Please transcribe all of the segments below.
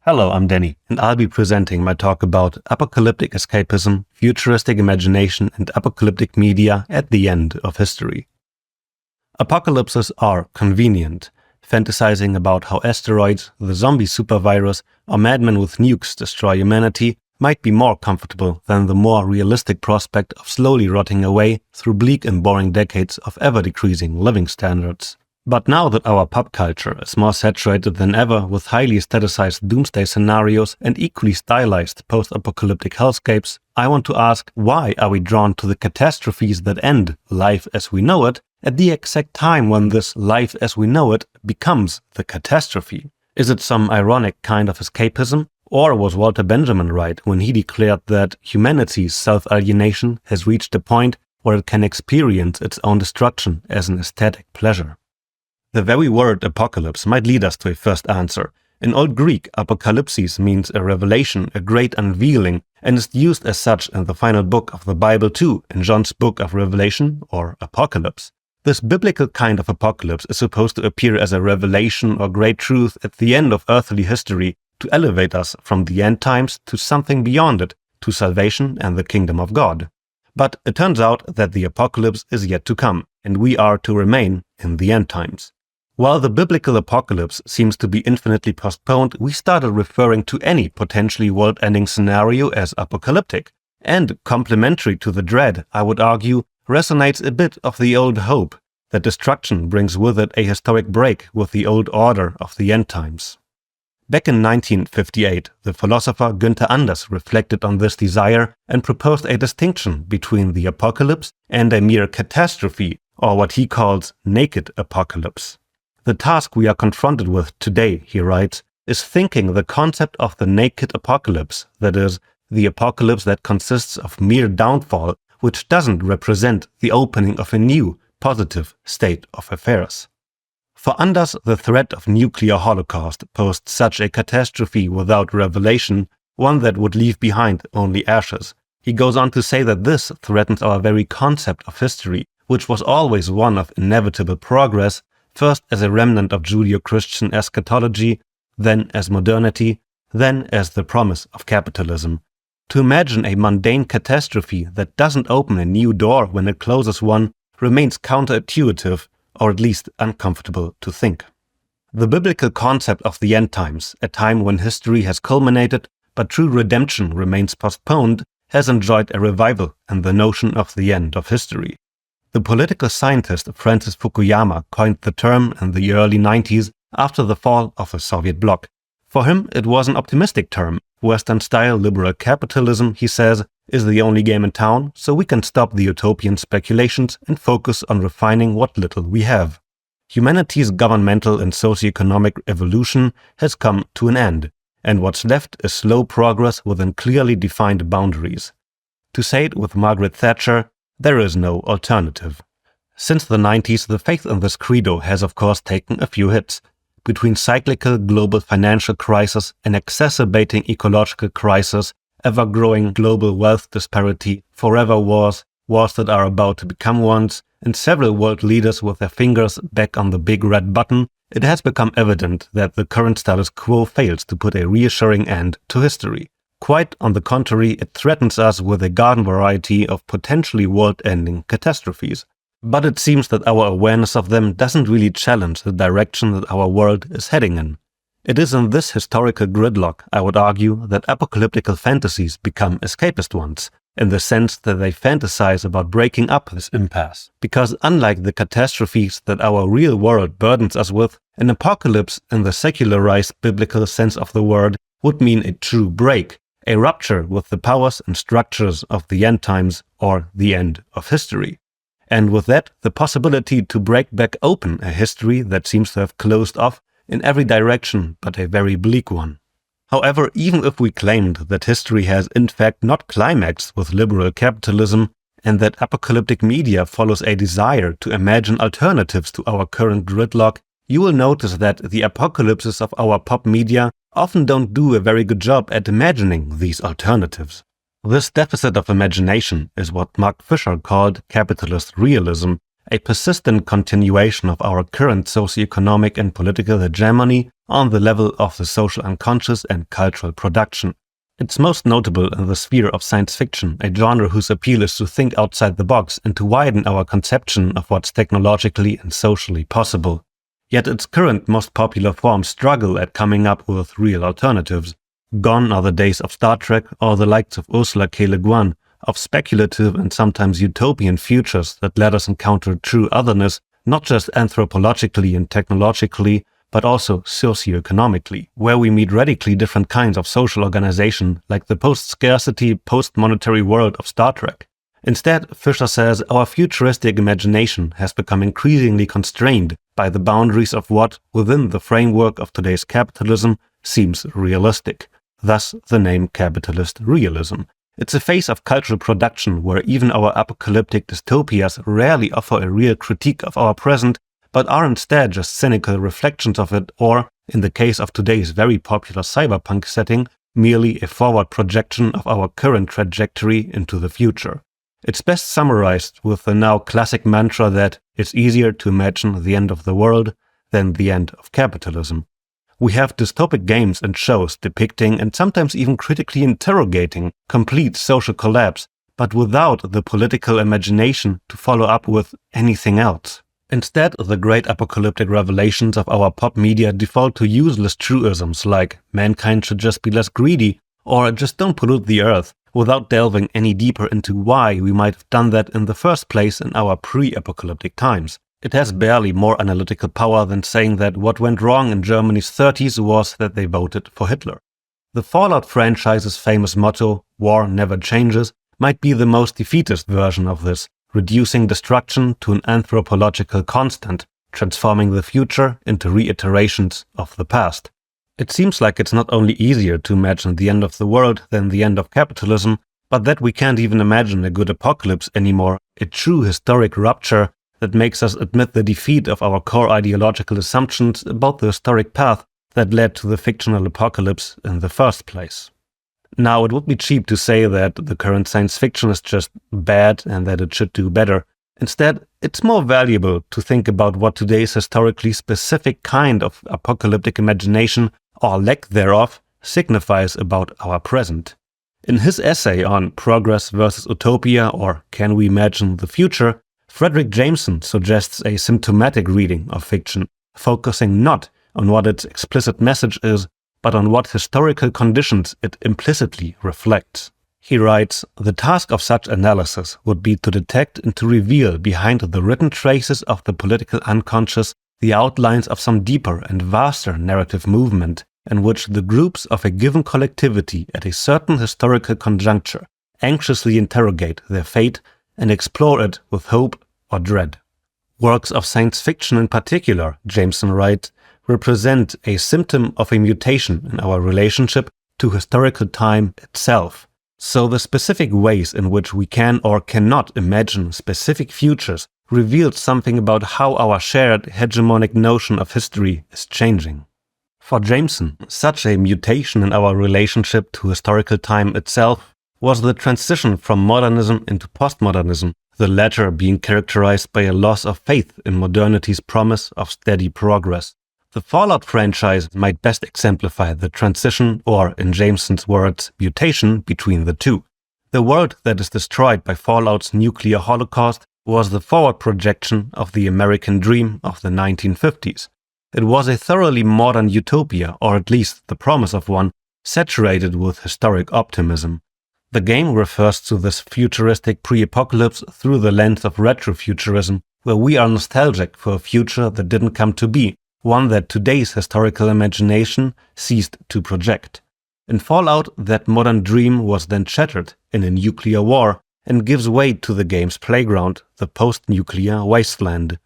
Hello, I'm Danny, and I'll be presenting my talk about apocalyptic escapism, futuristic imagination, and apocalyptic media at the end of history. Apocalypses are convenient. Fantasizing about how asteroids, the zombie supervirus, or madmen with nukes destroy humanity might be more comfortable than the more realistic prospect of slowly rotting away through bleak and boring decades of ever-decreasing living standards. But now that our pop culture is more saturated than ever with highly aestheticized doomsday scenarios and equally stylized post-apocalyptic hellscapes, I want to ask, why are we drawn to the catastrophes that end life as we know it at the exact time when this life as we know it becomes the catastrophe? Is it some ironic kind of escapism? Or was Walter Benjamin right when he declared that humanity's self-alienation has reached a point where it can experience its own destruction as an aesthetic pleasure? The very word apocalypse might lead us to a first answer. In Old Greek, apocalypsis means a revelation, a great unveiling, and is used as such in the final book of the Bible too, in John's book of Revelation, or Apocalypse. This biblical kind of apocalypse is supposed to appear as a revelation or great truth at the end of earthly history to elevate us from the end times to something beyond it, to salvation and the kingdom of God. But it turns out that the apocalypse is yet to come, and we are to remain in the end times. While the biblical apocalypse seems to be infinitely postponed, we started referring to any potentially world-ending scenario as apocalyptic. And complementary to the dread, I would argue, resonates a bit of the old hope that destruction brings with it a historic break with the old order of the end times. Back in 1958, the philosopher Günther Anders reflected on this desire and proposed a distinction between the apocalypse and a mere catastrophe, or what he calls naked apocalypse. The task we are confronted with today, he writes, is thinking the concept of the naked apocalypse, that is, the apocalypse that consists of mere downfall, which doesn't represent the opening of a new, positive state of affairs. For Anders, the threat of nuclear holocaust posed such a catastrophe without revelation, one that would leave behind only ashes. He goes on to say that this threatens our very concept of history, which was always one of inevitable progress, first as a remnant of Judeo-Christian eschatology, then as modernity, then as the promise of capitalism. To imagine a mundane catastrophe that doesn't open a new door when it closes one remains counterintuitive, or at least uncomfortable to think. The biblical concept of the end times, a time when history has culminated but true redemption remains postponed, has enjoyed a revival in the notion of the end of history. The political scientist Francis Fukuyama coined the term in the early 90s after the fall of the Soviet bloc. For him, it was an optimistic term. Western-style liberal capitalism, he says, is the only game in town, so we can stop the utopian speculations and focus on refining what little we have. Humanity's governmental and socio-economic evolution has come to an end, and what's left is slow progress within clearly defined boundaries. To say it with Margaret Thatcher, there is no alternative. Since the 90s, the faith in this credo has of course taken a few hits. Between cyclical global financial crisis and exacerbating ecological crisis, ever-growing global wealth disparity, forever wars, wars that are about to become ones, and several world leaders with their fingers back on the big red button, it has become evident that the current status quo fails to put a reassuring end to history. Quite on the contrary, it threatens us with a garden variety of potentially world-ending catastrophes. But it seems that our awareness of them doesn't really challenge the direction that our world is heading in. It is in this historical gridlock, I would argue, that apocalyptical fantasies become escapist ones, in the sense that they fantasize about breaking up this impasse. Because unlike the catastrophes that our real world burdens us with, an apocalypse in the secularized biblical sense of the word would mean a true break, a rupture with the powers and structures of the end times or the end of history. And with that, the possibility to break back open a history that seems to have closed off in every direction but a very bleak one. However, even if we claimed that history has in fact not climaxed with liberal capitalism, and that apocalyptic media follows a desire to imagine alternatives to our current gridlock, you will notice that the apocalypses of our pop media often don't do a very good job at imagining these alternatives. This deficit of imagination is what Mark Fisher called capitalist realism, a persistent continuation of our current socio-economic and political hegemony on the level of the social unconscious and cultural production. It's most notable in the sphere of science fiction, a genre whose appeal is to think outside the box and to widen our conception of what's technologically and socially possible. Yet its current most popular forms struggle at coming up with real alternatives. Gone are the days of Star Trek or the likes of Ursula K. Le Guin, of speculative and sometimes utopian futures that let us encounter true otherness, not just anthropologically and technologically, but also socioeconomically, where we meet radically different kinds of social organization, like the post-scarcity, post-monetary world of Star Trek. Instead, Fisher says our futuristic imagination has become increasingly constrained by the boundaries of what, within the framework of today's capitalism, seems realistic. Thus, the name capitalist realism. It's a phase of cultural production where even our apocalyptic dystopias rarely offer a real critique of our present, but are instead just cynical reflections of it, or, in the case of today's very popular cyberpunk setting, merely a forward projection of our current trajectory into the future. It's best summarized with the now classic mantra that it's easier to imagine the end of the world than the end of capitalism. We have dystopic games and shows depicting and sometimes even critically interrogating complete social collapse, but without the political imagination to follow up with anything else. Instead, the great apocalyptic revelations of our pop media default to useless truisms like mankind should just be less greedy or just don't pollute the earth, without delving any deeper into why we might have done that in the first place in our pre-apocalyptic times. It has barely more analytical power than saying that what went wrong in Germany's 30s was that they voted for Hitler. The Fallout franchise's famous motto, "War never changes," might be the most defeatist version of this, reducing destruction to an anthropological constant, transforming the future into reiterations of the past. It seems like it's not only easier to imagine the end of the world than the end of capitalism, but that we can't even imagine a good apocalypse anymore, a true historic rupture that makes us admit the defeat of our core ideological assumptions about the historic path that led to the fictional apocalypse in the first place. Now, it would be cheap to say that the current science fiction is just bad and that it should do better. Instead, it's more valuable to think about what today's historically specific kind of apocalyptic imagination, or lack thereof, signifies about our present. In his essay on Progress versus Utopia, or Can We Imagine the Future?, Fredric Jameson suggests a symptomatic reading of fiction, focusing not on what its explicit message is, but on what historical conditions it implicitly reflects. He writes, "The task of such analysis would be to detect and to reveal behind the written traces of the political unconscious the outlines of some deeper and vaster narrative movement, in which the groups of a given collectivity at a certain historical conjuncture anxiously interrogate their fate and explore it with hope or dread." Works of science fiction in particular, Jameson writes, represent a symptom of a mutation in our relationship to historical time itself. So the specific ways in which we can or cannot imagine specific futures reveals something about how our shared hegemonic notion of history is changing. For Jameson, such a mutation in our relationship to historical time itself was the transition from modernism into postmodernism, the latter being characterized by a loss of faith in modernity's promise of steady progress. The Fallout franchise might best exemplify the transition, or in Jameson's words, mutation between the two. The world that is destroyed by Fallout's nuclear holocaust was the forward projection of the American dream of the 1950s. It was a thoroughly modern utopia, or at least the promise of one, saturated with historic optimism. The game refers to this futuristic pre-apocalypse through the lens of retrofuturism, where we are nostalgic for a future that didn't come to be, one that today's historical imagination ceased to project. In Fallout, that modern dream was then shattered in a nuclear war and gives way to the game's playground, the post-nuclear wasteland.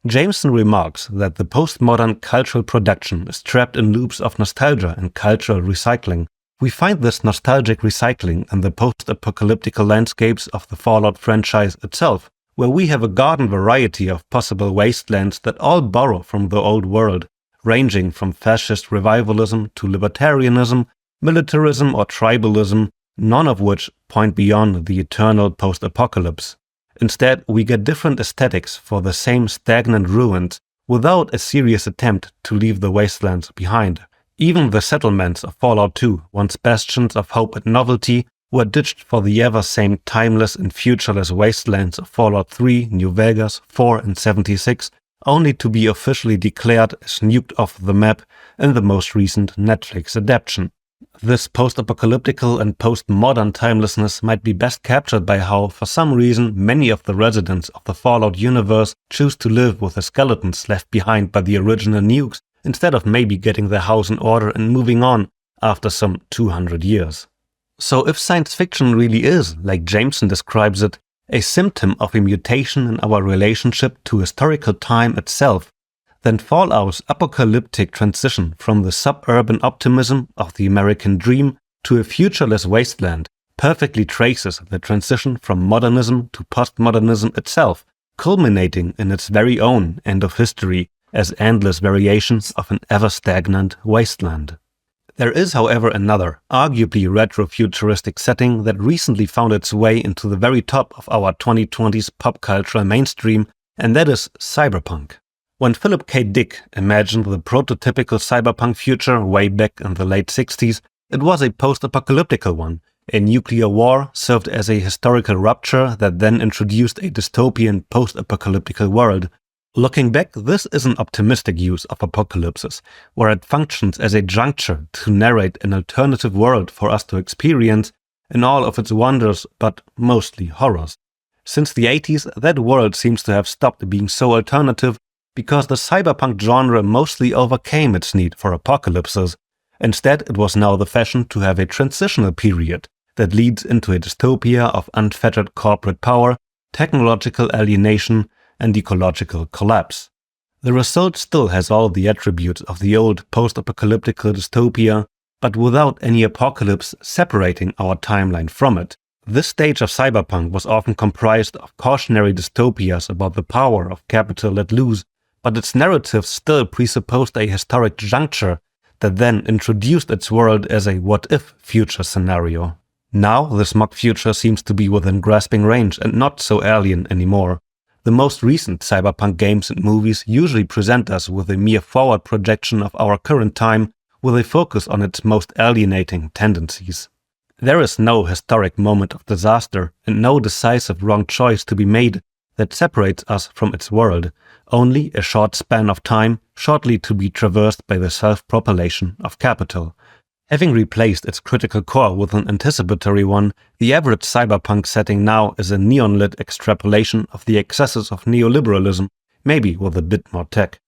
Jameson remarks that the postmodern cultural production is trapped in loops of nostalgia and cultural recycling. We find this nostalgic recycling in the post-apocalyptic landscapes of the Fallout franchise itself, where we have a garden variety of possible wastelands that all borrow from the old world, ranging from fascist revivalism to libertarianism, militarism or tribalism, none of which point beyond the eternal post-apocalypse. Instead, we get different aesthetics for the same stagnant ruins, without a serious attempt to leave the wastelands behind. Even the settlements of Fallout 2, once bastions of hope and novelty, were ditched for the ever-same timeless and futureless wastelands of Fallout 3, New Vegas, 4 and 76, only to be officially declared as nuked off the map in the most recent Netflix adaptation. This post-apocalyptical and post-modern timelessness might be best captured by how, for some reason, many of the residents of the Fallout universe choose to live with the skeletons left behind by the original nukes, instead of maybe getting their house in order and moving on after some 200 years. So if science fiction really is, like Jameson describes it, a symptom of a mutation in our relationship to historical time itself, then Fallout's apocalyptic transition from the suburban optimism of the American dream to a futureless wasteland perfectly traces the transition from modernism to postmodernism itself, culminating in its very own end of history as endless variations of an ever-stagnant wasteland. There is, however, another, arguably retro-futuristic setting that recently found its way into the very top of our 2020s pop cultural mainstream, and that is cyberpunk. When Philip K. Dick imagined the prototypical cyberpunk future way back in the late 60s, it was a post-apocalyptical one. A nuclear war served as a historical rupture that then introduced a dystopian post-apocalyptical world. Looking back, this is an optimistic use of apocalypses, where it functions as a juncture to narrate an alternative world for us to experience in all of its wonders, but mostly horrors. Since the 80s, that world seems to have stopped being so alternative because the cyberpunk genre mostly overcame its need for apocalypses. Instead, it was now the fashion to have a transitional period that leads into a dystopia of unfettered corporate power, technological alienation, and ecological collapse. The result still has all the attributes of the old post-apocalyptic dystopia, but without any apocalypse separating our timeline from it. This stage of cyberpunk was often comprised of cautionary dystopias about the power of capital let loose, but its narratives still presupposed a historic juncture that then introduced its world as a what-if future scenario. Now, this mock future seems to be within grasping range and not so alien anymore. The most recent cyberpunk games and movies usually present us with a mere forward projection of our current time, with a focus on its most alienating tendencies. There is no historic moment of disaster and no decisive wrong choice to be made that separates us from its world, only a short span of time, shortly to be traversed by the self-propagation of capital. Having replaced its critical core with an anticipatory one, the average cyberpunk setting now is a neon-lit extrapolation of the excesses of neoliberalism, maybe with a bit more tech.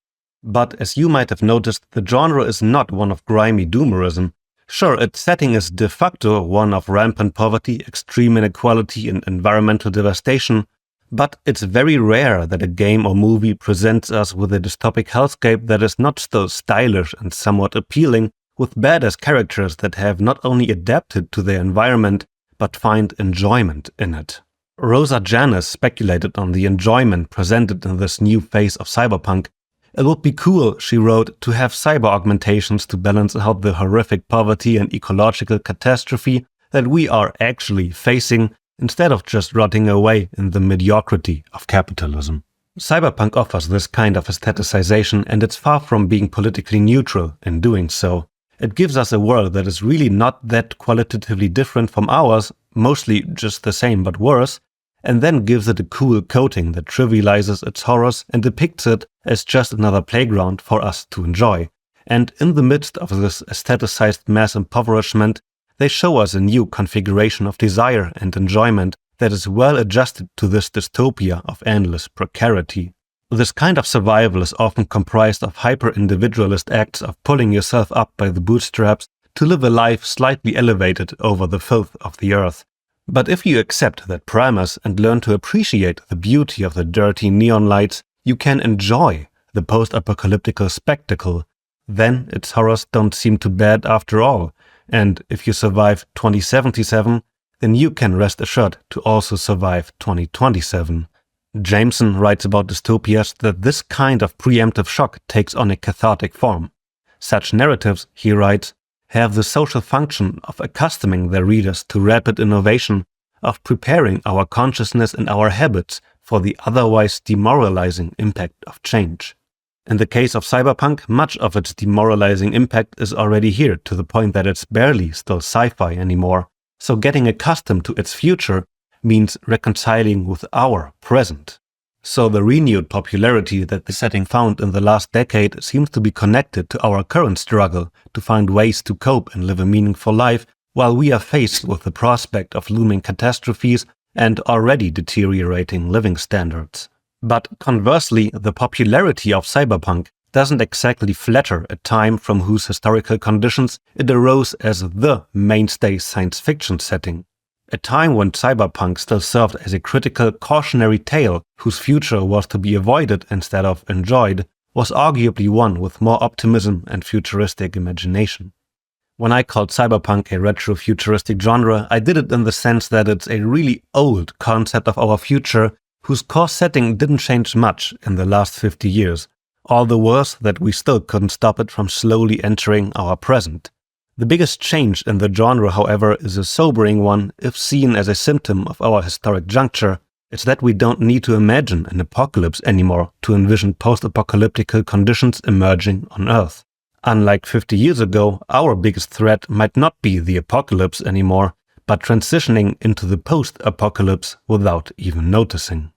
But as you might have noticed, the genre is not one of grimy doomerism. Sure, its setting is de facto one of rampant poverty, extreme inequality, and environmental devastation, but it's very rare that a game or movie presents us with a dystopic hellscape that is not still stylish and somewhat appealing, with badass characters that have not only adapted to their environment, but find enjoyment in it. Rosa Janis speculated on the enjoyment presented in this new phase of cyberpunk. It would be cool, she wrote, to have cyber augmentations to balance out the horrific poverty and ecological catastrophe that we are actually facing, instead of just rotting away in the mediocrity of capitalism. Cyberpunk offers this kind of aestheticization, and it's far from being politically neutral in doing so. It gives us a world that is really not that qualitatively different from ours, mostly just the same but worse, and then gives it a cool coating that trivializes its horrors and depicts it as just another playground for us to enjoy. And in the midst of this aestheticized mass impoverishment, they show us a new configuration of desire and enjoyment that is well adjusted to this dystopia of endless precarity. This kind of survival is often comprised of hyper-individualist acts of pulling yourself up by the bootstraps to live a life slightly elevated over the filth of the earth. But if you accept that premise and learn to appreciate the beauty of the dirty neon lights, you can enjoy the post-apocalyptical spectacle. Then its horrors don't seem too bad after all, and if you survive 2077, then you can rest assured to also survive 2027. Jameson writes about dystopias that this kind of preemptive shock takes on a cathartic form. Such narratives, he writes, have the social function of accustoming their readers to rapid innovation, of preparing our consciousness and our habits for the otherwise demoralizing impact of change. In the case of cyberpunk, much of its demoralizing impact is already here, to the point that it's barely still sci-fi anymore. So getting accustomed to its future means reconciling with our present. So the renewed popularity that the setting found in the last decade seems to be connected to our current struggle to find ways to cope and live a meaningful life while we are faced with the prospect of looming catastrophes and already deteriorating living standards. But conversely, the popularity of cyberpunk doesn't exactly flatter a time from whose historical conditions it arose as the mainstay science fiction setting. A time when cyberpunk still served as a critical cautionary tale whose future was to be avoided instead of enjoyed, was arguably one with more optimism and futuristic imagination. When I called cyberpunk a retro-futuristic genre, I did it in the sense that it's a really old concept of our future whose core setting didn't change much in the last 50 years, all the worse that we still couldn't stop it from slowly entering our present. The biggest change in the genre, however, is a sobering one if seen as a symptom of our historic juncture. It's that we don't need to imagine an apocalypse anymore to envision post-apocalyptic conditions emerging on Earth. Unlike 50 years ago, our biggest threat might not be the apocalypse anymore, but transitioning into the post-apocalypse without even noticing.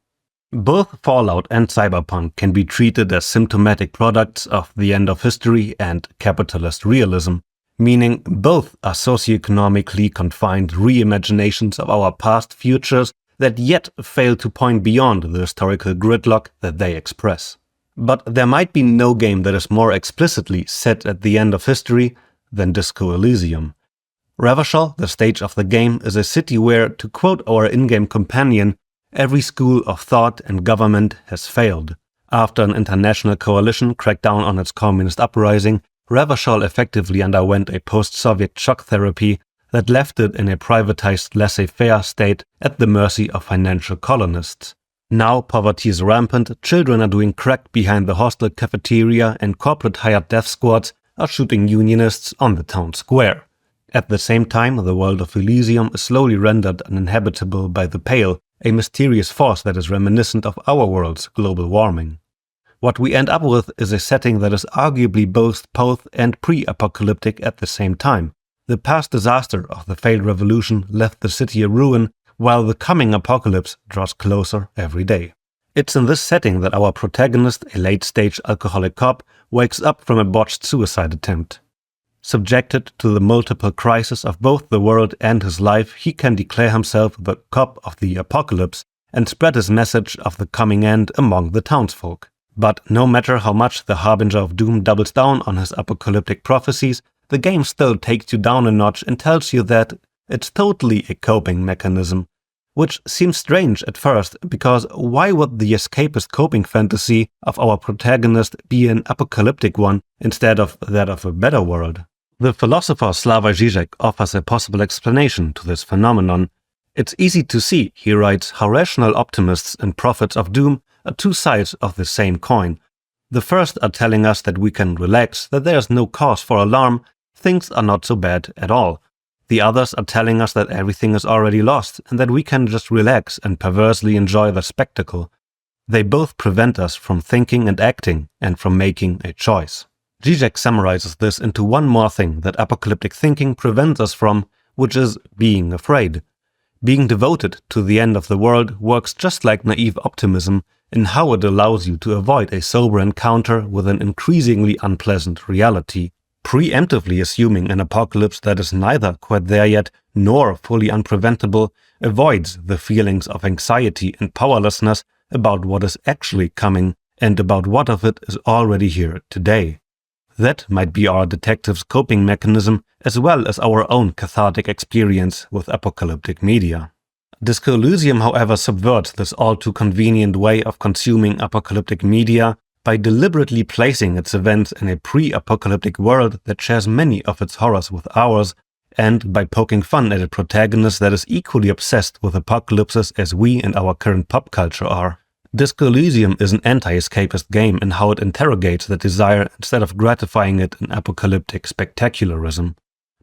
Both Fallout and Cyberpunk can be treated as symptomatic products of the end of history and capitalist realism, meaning both are socioeconomically confined reimaginations of our past futures that yet fail to point beyond the historical gridlock that they express. But there might be no game that is more explicitly set at the end of history than Disco Elysium. Revachol, the stage of the game, is a city where, to quote our in-game companion, every school of thought and government has failed. After an international coalition cracked down on its communist uprising, Revachol effectively underwent a post-Soviet shock therapy that left it in a privatized laissez-faire state at the mercy of financial colonists. Now poverty is rampant, children are doing crack behind the hostel cafeteria, and corporate-hired death squads are shooting unionists on the town square. At the same time, the world of Elysium is slowly rendered uninhabitable by the Pale, a mysterious force that is reminiscent of our world's global warming. What we end up with is a setting that is arguably both post- and pre-apocalyptic at the same time. The past disaster of the failed revolution left the city a ruin, while the coming apocalypse draws closer every day. It's in this setting that our protagonist, a late-stage alcoholic cop, wakes up from a botched suicide attempt. Subjected to the multiple crises of both the world and his life, he can declare himself the cop of the apocalypse and spread his message of the coming end among the townsfolk. But no matter how much the Harbinger of Doom doubles down on his apocalyptic prophecies, the game still takes you down a notch and tells you that it's totally a coping mechanism. Which seems strange at first, because why would the escapist coping fantasy of our protagonist be an apocalyptic one instead of that of a better world? The philosopher Slavoj Žižek offers a possible explanation to this phenomenon. It's easy to see, he writes, how rational optimists and prophets of doom are two sides of the same coin. The first are telling us that we can relax, that there is no cause for alarm, things are not so bad at all. The others are telling us that everything is already lost and that we can just relax and perversely enjoy the spectacle. They both prevent us from thinking and acting and from making a choice. Žižek summarizes this into one more thing that apocalyptic thinking prevents us from, which is being afraid. Being devoted to the end of the world works just like naive optimism in how it allows you to avoid a sober encounter with an increasingly unpleasant reality. Preemptively assuming an apocalypse that is neither quite there yet nor fully unpreventable avoids the feelings of anxiety and powerlessness about what is actually coming and about what of it is already here today. That might be our detective's coping mechanism as well as our own cathartic experience with apocalyptic media. Disco Elysium, however, subverts this all-too-convenient way of consuming apocalyptic media by deliberately placing its events in a pre-apocalyptic world that shares many of its horrors with ours, and by poking fun at a protagonist that is equally obsessed with apocalypses as we and our current pop culture are. Disco Elysium is an anti-escapist game in how it interrogates that desire instead of gratifying it in apocalyptic spectacularism.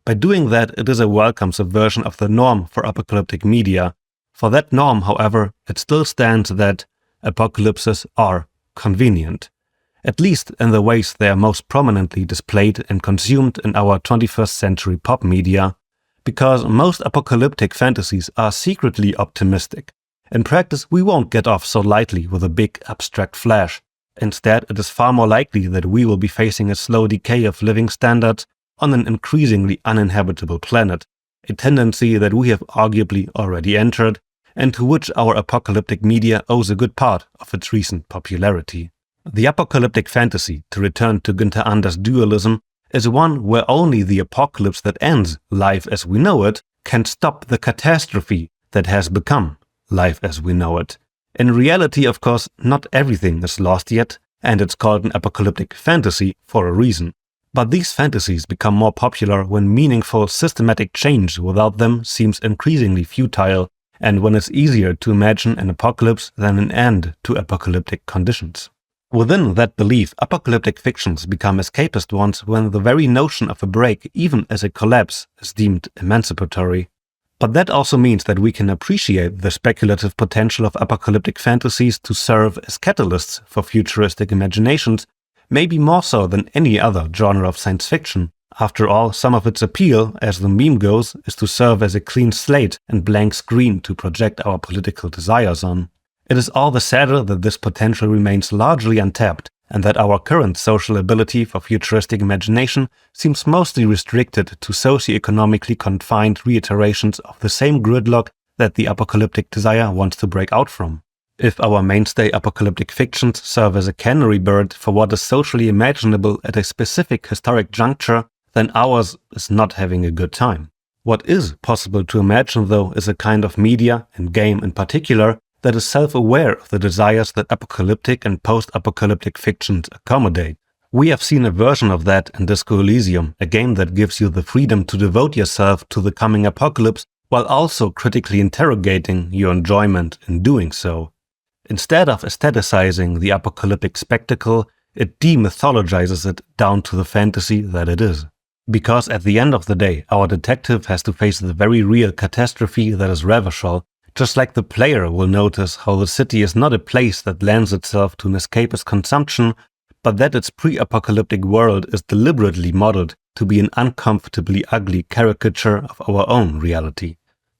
By doing that, it is a welcome subversion of the norm for apocalyptic media. For that norm, however, it still stands that apocalypses are convenient. at least in the ways they are most prominently displayed and consumed in our 21st century pop media, because most apocalyptic fantasies are secretly optimistic. In practice, we won't get off so lightly with a big abstract flash. Instead, it is far more likely that we will be facing a slow decay of living standards on an increasingly uninhabitable planet, a tendency that we have arguably already entered, and to which our apocalyptic media owes a good part of its recent popularity. The apocalyptic fantasy, to return to Günther Ander's dualism, is one where only the apocalypse that ends life as we know it can stop the catastrophe that has become life as we know it. In reality, of course, not everything is lost yet, and it's called an apocalyptic fantasy for a reason. But these fantasies become more popular when meaningful, systematic change without them seems increasingly futile, and when it's easier to imagine an apocalypse than an end to apocalyptic conditions. Within that belief, apocalyptic fictions become escapist ones when the very notion of a break, even as a collapse, is deemed emancipatory. But that also means that we can appreciate the speculative potential of apocalyptic fantasies to serve as catalysts for futuristic imaginations, maybe more so than any other genre of science fiction. After all, some of its appeal, as the meme goes, is to serve as a clean slate and blank screen to project our political desires on. It is all the sadder that this potential remains largely untapped, and that our current social ability for futuristic imagination seems mostly restricted to socio-economically confined reiterations of the same gridlock that the apocalyptic desire wants to break out from. If our mainstay apocalyptic fictions serve as a canary bird for what is socially imaginable at a specific historic juncture, then ours is not having a good time. What is possible to imagine, though, is a kind of media, and game in particular, that is self-aware of the desires that apocalyptic and post-apocalyptic fictions accommodate. We have seen a version of that in Disco Elysium, a game that gives you the freedom to devote yourself to the coming apocalypse while also critically interrogating your enjoyment in doing so. Instead of aestheticizing the apocalyptic spectacle, it demythologizes it down to the fantasy that it is. Because at the end of the day, our detective has to face the very real catastrophe that is Ravachol, just like the player will notice how the city is not a place that lends itself to an escapist consumption, but that its pre-apocalyptic world is deliberately modeled to be an uncomfortably ugly caricature of our own reality.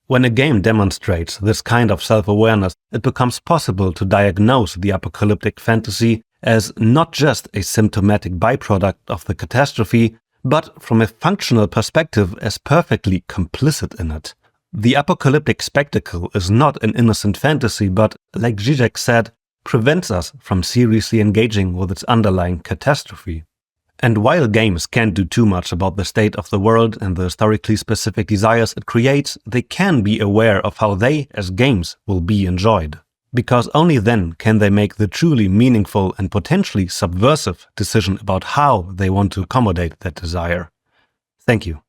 When a game demonstrates this kind of self-awareness, it becomes possible to diagnose the apocalyptic fantasy as not just a symptomatic byproduct of the catastrophe, but from a functional perspective as perfectly complicit in it. The apocalyptic spectacle is not an innocent fantasy, but, like Zizek said, prevents us from seriously engaging with its underlying catastrophe. And while games can't do too much about the state of the world and the historically specific desires it creates, they can be aware of how they, as games, will be enjoyed. Because only then can they make the truly meaningful and potentially subversive decision about how they want to accommodate that desire. Thank you.